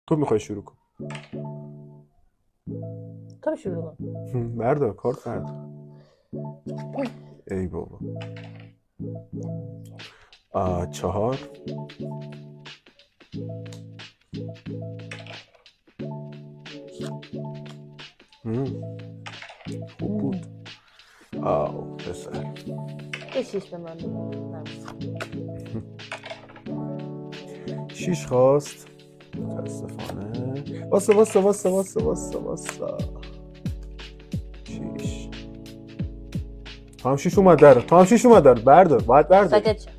تو میخوای شروع کن. تو شروع کن. مردا کارت مردا. ای بابا. 4 خوب بود. پسر یه 6 به من بده. 6 خواست متاسفانه. واسه 6 تو هم 6 اومد در بردار باید بردار. ساکت شد.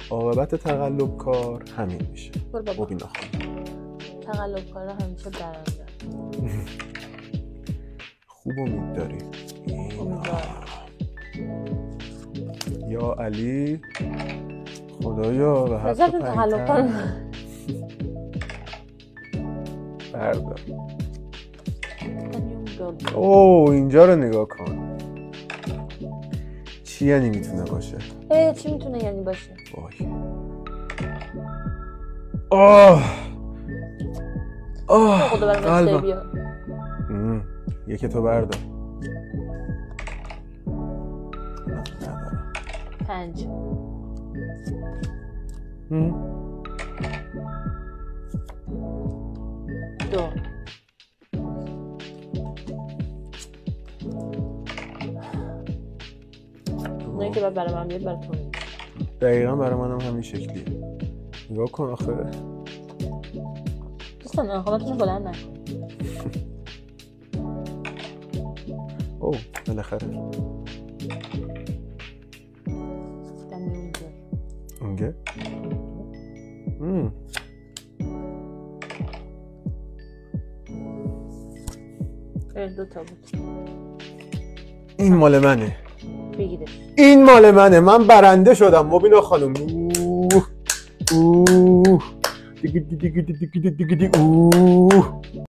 عاقبت تقلب کار همین میشه. مبینا خانم تقلب کارا همیشه برنده. خوب امید داری. یا علی خدایا به حق تقلب کار بردار. اینجا رو نگاه کن. چی یعنی میتونه باشه؟ چی میتونه یعنی باشه؟ خدا برای من بیا. یکی تو بردار. 5 2 نه که برای من بیاد برای تو میاد. دقیقا برای منم همین شکلیه. نگاه کن آخه دوستان آخواتون بلند نکن. بالاخره اونگه 2 تا بود. این مال منه. بگیره. این مال منه. من برنده شدم مبینا خانم. دیگه